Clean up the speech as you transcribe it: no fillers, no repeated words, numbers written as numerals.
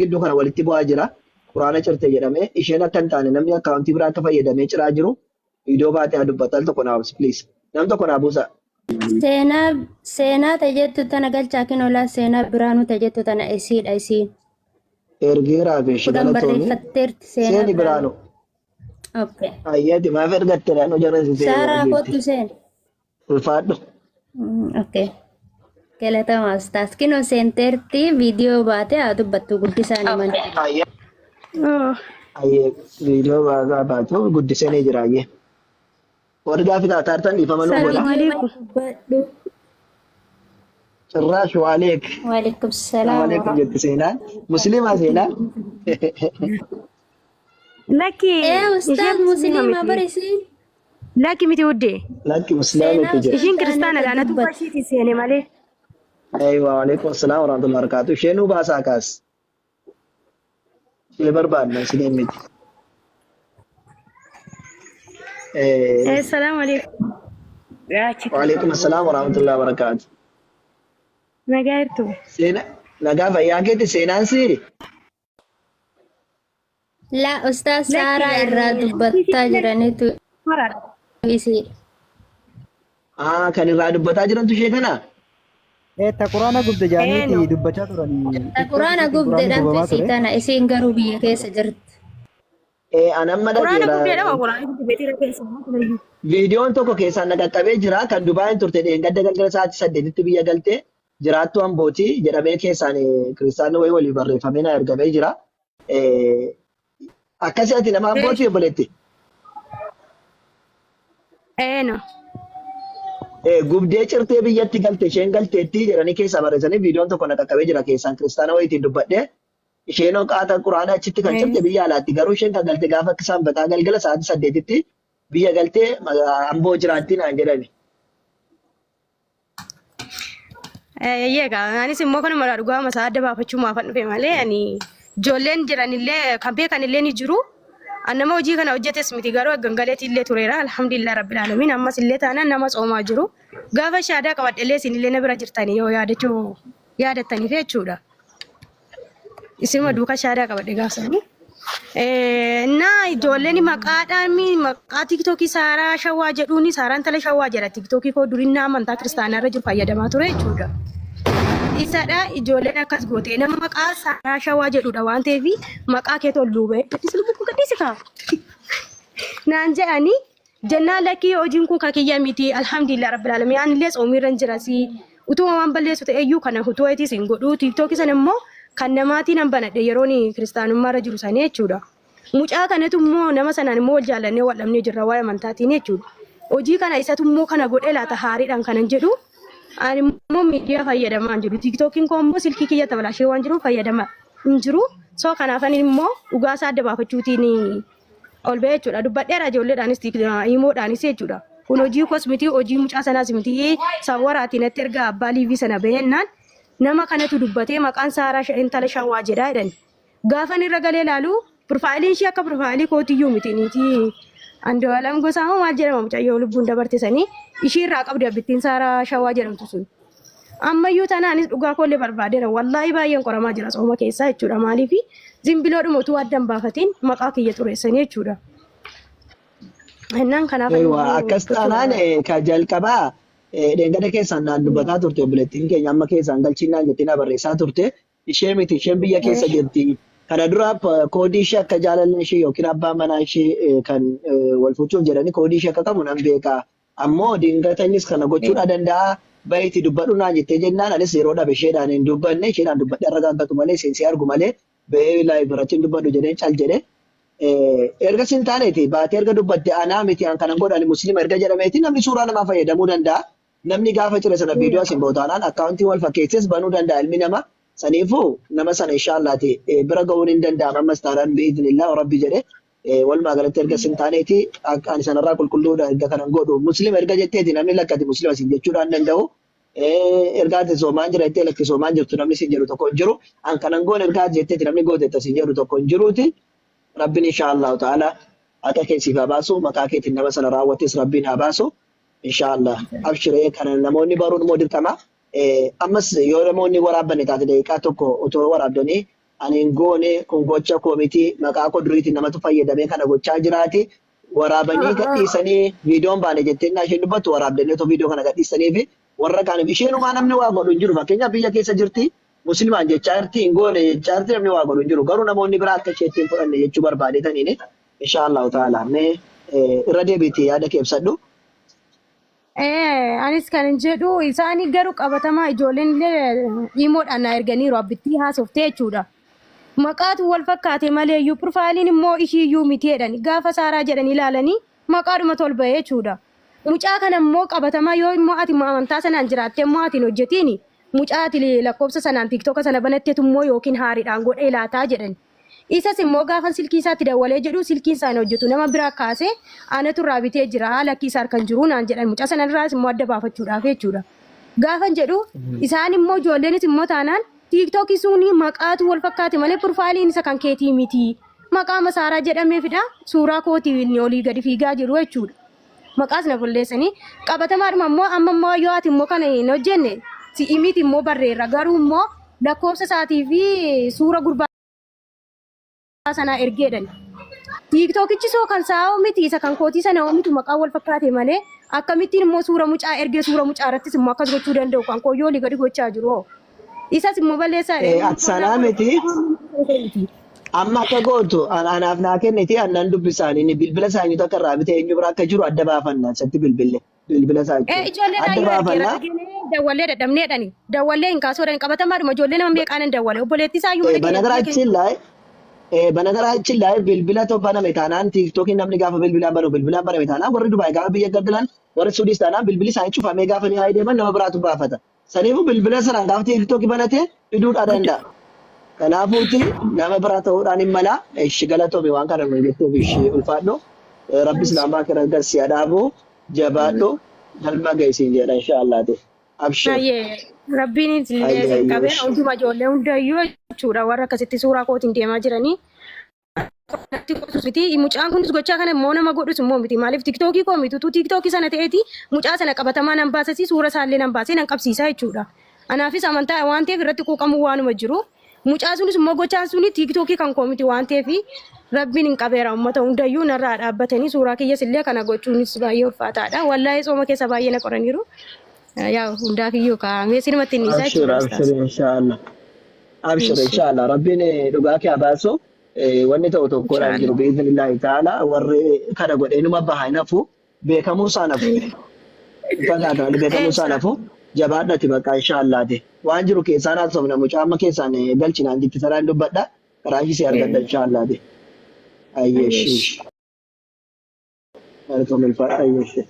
gidduu kana walitti bu'aa jira. Quraana cirte jedhamee isheen akka hin taane namni akkaawuntii biraa akka fayyadamee ciraa jiru viidiyoo baatee dubbata al tokko naa buusi please. Nam tokko naa buusa. Seenaa tajettu tana galchaa kinoola seenaa biraanu tajettu tana isiidha isiin. Ergeeraa fi Kudhan shigalatoomii barreeffatteerti seeni seenaa biraanu. Okay. Ayyaati maaf ergatte naannoo jarreen si Saaraa seeni kottu seen. ulfaadhu. Okay. Galatamas taas kinoo seenteerti viidiyoo baatee haa dubbattu guddisaan himan. Ayyee viidiyoo baasaa baatu guddisee ni jira ayyee. Warri gaafi taataartan dhiifama nu godha. Cirraash waaleek. Waalaikum salaam. Waaleekum jetti seenaan. Musliimaa seenaa. Laki Ustaz Musliima barisiin. laki miti udde Lakki musliimatti jira. ishiin kiristaanadha natu bashiiti seene malee Aywa waalaikum salaam wa rahmatullahi wa barakatuh. Isheen nu baasaa kaas. Ishee barbaadna isin miti. salaamu alaikum Waalaikum salaam wa rahmatullahi wa barakatuh. nagaa jirtu Seena nagaa fayyaa keetti seenaan sii. La Ustaz Saaraa irraa dubbataa jiranitu maraadha isiidha. Kan irraa dubbataa jirantu ishee kana. Ta quraana gubde jaaniiti dubbachaa turanii. Quraana gubdeedhaan isii tana isiin garuu biyya keessa jirti. Anamma quraana gubdeedha dhageera. waa quraana gubde beetiira keessa maakulayyuu Viidiyoon tokko keessaan na qaqqabee jira. Kan Dubaayin turte dheengadda galgala sa'aatii 8tti biyya galtee jiraattu Ambootii jedhamee keessaan kiristaanni wayii walii barreeffamee na ergamee jira. Akkasii ati nama Ambootii obboleetti. no Gubdee cirtee biyyatti galte isheen galteetti jedhanii keessaa barreessanii viidiyoon tokko na qaqqabee jira keessaan kiristaana wayiitiin dubbadhee isheen qaata quraana achitti kan cirte biyya alaatti garuu isheen kan galte gaafa akka sanbataa galgala sa'aatii 8tti biyya galtee Amboo jiraatti naan jedhani. yeega anis immoo kanuma dhugaa masaa adda baafachuu maafan dhufe malee ani ijoolleen jiranillee kan beekanillee ni jiru annama hojii kana hojjetes miti garuu gangaleetii illee tureera alhamdulillah rabbil alamin ammas illee taanaan nama soomaa jiru gaafa shaadaa qabadhelee isinillee na bira jirtanii yoo yaadattaniif jechuudha isinuma duuka shaadaa qabadhe gaafsanii na ijoolleen maqaadhaan maqaa tiktookii Saaraa Shawaa jedhuuni Saaraan Tala Shawaa jedha tiktookii koo durii amantaa kiristaanaa irra jiru fayyadamaa ture jechuudha. Isadha ijoolleen akkas gootee nama maqaa Saaraa Shawaa jedhudha waan ta'eef maqaa kee tolluu ba'e gaddisi lubbuu gaddisi kaa naan jedhanii jennaan lakkii hojiin kun kakiyya miti alhamdulillah rabbil alamin anillee soomiirra jirasi utuma waan balleessu ta'eyyuu kana utuu itis hin godhu tiktookii sana immoo kan namaatiin an banadhe yeroon kiristaanummaa irra jiru sanii jechuudha. Mucaa kanatu immoo nama sanaan immoo wal jaallannee wal dhabnee jirra waa'ee amantaatiin jechuudha. Hojii kana isatu immoo kana godhee laata haariidhaan kanan jedhu ani immoo miidiyaa fayyadamaa jiru. Tiktookiin koo immoo silkii kiyya tabalashee waan jiru fayyadamaa hin jiru. So kanaafan immoo dhugaasaa adda baafachuutiin ol ba'e jechuudha. Dubbadheera ijoolleedhaanis himoodhaanis jechuudha. Kun hojii koos miti hojii mucaa sanaas miti sawwaraatiin itti erga abbaa liivii sana ba'ennaan nama kanatu dubbatee maqaan Saaraa Intala Shawaa jedhaa jedhan. Gaafan irra galee ilaalu piroofaayiliin ishee akka piroofaayilii kootiyyuu miti niiti. Andu'aalam Gosaa moo maal jedhama mucayyoo lubbuun dabarte sanii ishii irraa qabdi abbittiin Saaraa Shawaa jedhamtu sun. Ammayyuu tanaanis dhugaa koollee barbaadeera wallaahi baay'een qoramaa jira sooma keessaa jechuudha maaliif zimbiloodhuma utuu addan baafatiin maqaa kiyya xureessanii jechuudha. Innaan kanaaf Akkas taanaan kan jalqabaa dheengada keessaan naan dubbataa turte obboleettiin keenya amma keessaan galchinnaan jettee na barreessaa turte ishee miti isheen biyya keessa jirti. Kana dura koodii ishee akka jaalalli ishee yookiin abbaan manaa ishee kan wal fuuchuuf jedhanii koodii ishee akka qabu nan beeka. Ammoo dingataanis kana gochuudha danda'a. Baay'ee dubbadhu naan jettee jennaan anis yeroo dhabe isheedhaan hin dubbanne isheedhaan dubbadhe irra gaaggatu malee seensi argu malee ba'ee laayibirachiin dubbadhu jedheen cal jedhe. Erga sin taaneeti baatee erga dubbatte anaa miti an kanan godhan musliima erga jedhameeti namni suuraa namaa fayyadamuu danda'a. Namni gaafa cire sana viidiyoo asin bootaanaan akkaawuntii wal fakkeesses banuu danda'a ilmi namaa. Saniifuu nama sana inshaallaati bira ga'uun hin danda'amu ammas taanaan bi'iidnillah rabbi jedhe walumaa galatti erga sin taaneeti ani sanarraa qulqulluudha erga kanan godhu musliima erga jetteeti namni lakkati musliima isin jechuudhaan danda'u. Ergaa ati soomaan jira jettee lakki soomaan jirtu namni sin jedhu tokko hin jiru. An kanan goon ergaa jetteeti namni gooteetta sin jedhu tokko hin jiruuti. Rabbiin inshaallahu ta'ala akka keessiif haa baasu maqaa keetiin nama sana raawwates rabbiin haa baasu. Inshaallah abshiree kana namoonni baruun immoo dirqama. Ammas yoo namoonni waraabbanne taate daqiiqaa tokko otoo waraabdanii ani hin goone kun gocha koomitii maqaa koo duriitiin namatu fayyadamee kana gochaa jiraati. Waraabanii gadhiisanii viidiyoon baane jettee naa isheen dubbattu waraabdanii otoo viidiyoo kana gadhiisanii fi warra kaaniif isheenumaa namni waa godhu hin jiru. Fakkeenyaaf biyya keessa jirti musliimaan jechaa jirti hin goone jechaa jirti namni waa godhu hin jiru. Garuu namoonni biraa akka isheetti hin fudhanne jechuu barbaadetaniini inshaallahu ta'ala mee irra deebiitii yaada kee ibsadhu. Anis kan jedhu isaanii garuu qabatamaa ijoolleen illee dhimoodhaan na erganiiru abbittii haasoftee jechuudha. Maqaatu wal fakkaate malee iyyuu piroofaayiliin immoo ishiiyyuu miti jedhani gaafa saaraa jedhanii ilaalanii maqaadhuma tolba'ee jechuudha. Mucaa kana immoo qabatamaa yoo immoo ati amantaa sanaan jiraattee immoo ati hin hojjetiin mucaa ati lakkoofsa sanaan tiktooka sana banatteetu immoo yookiin haariidhaan godhee laataa jedhani. Isas immoo gaafa silkii isaatti dawwalee jedhu silkiin isaa hin hojjetu nama biraa kaasee aanatu irraa bitee jira haala kiisaa harkan jiru naan jedhan mucaa sanarraas immoo adda baafachuudhaaf jechuudha. Gaafa jedhu isaan immoo ijoolleenis immoo taanaan tiiktookii suni maqaatu wal fakkaate malee piroofaayiliin isa kan keetii miti. Maqaa masaaraa jedhameefidha suuraa kootii olii gadi fiigaa jiru jechuudha. Maqaas na bulleessanii qabatamaadhuma immoo amma immoo yoo ati immoo kana hin hojjenne si'i miti immoo barreerra garuu immoo lakkoofsa isaatii fi suura gurbaa sana ergeedhan. Tiiktookichi soo kan saa'oo miti isa kan kootii sana oomitu maqaa wal fakkaate malee akkamittiin immoo suura mucaa ergee suura mucaa irrattis immoo akkas gochuu danda'u kan kooyyoo olii gadi gochaa jiru. Isas immoo balleessaa ati sanaa miti amma akka gootu anaaf naa kenniti annan dubbisaanii bilbila isaanii tokko irraa bitee eenyu bira akka jiru adda baafanna satti bilbila isaanii adda baafanna. Dawwalee dadhabneedhani dawwalee hin kaasoodhani qabatamaadhuma ijoollee nama meeqaanan dawwalee obboleettii isaa iyyuu banagaraachin laay bilbila tokko baname taanaan tiiktookiin namni gaafa bilbilaan baname taanaan warri Dubaay gaafa biyya gaddalan warri Suudiis taanaan bilbili isaanii cufamee gaafa ni deeman nama biraatu baafata. Saniifuu bilbila sanaan gaafa tiiktookii banatee fiduudhaa danda'a. Kanaafuuti nama biraa ta'uudhaan hin mala ishi galatoome waan kana nu jetteef ishi ulfaadhu. Rabbi islaamaa kana garsiyaa dhaabuu jabaadhu galma geessiin jedha inshaallah ta'e. Abshir. Rabbiin illee qabee hunduma ijoollee hundayyuu jechuudha warra akkasitti suuraa kootiin deemaa jiranii. Mucaan kunis gochaa kana immoo nama godhus immoo miti maaliif tiktookii koo miti utuu tiktookii sana ta'eeti mucaa sana qabatamaa nan baasasi suura isaallee nan baasee nan qabsiisaa jechuudha. Anaafis amantaa waan ta'eef irratti quuqamuu waanuma jiru. Mucaa sunis immoo gochaan suni tiktookii kan koo miti waan ta'eef rabbiin hin qabeera uummata hundayyuu narraa dhaabbatanii suuraa kiyyas illee kana gochuunis baay'ee ulfaataadha. Wallaayee sooma keessa baay'ee na qoraniiru. Yaa hundaafiyyuu kaa'amee sinumatti inni isaa jechuudha. Abshir inshaallah rabbiin dhugaa kee abaasu wanni ta'u tokkodhaan jiru biiznillaahi ta'ala warri kana godhee numa bahaa nafu beekamuu isaa nafu. Beekamuu isaa nafu jabaadhati bakka inshaallaati. Waan jiru keessaan haasofna mucaa amma keessaan galchinaan jitti saraan dubbadha. Karaa ishee argadha inshaallaati. Ayyeeshi. Ayyeeshi.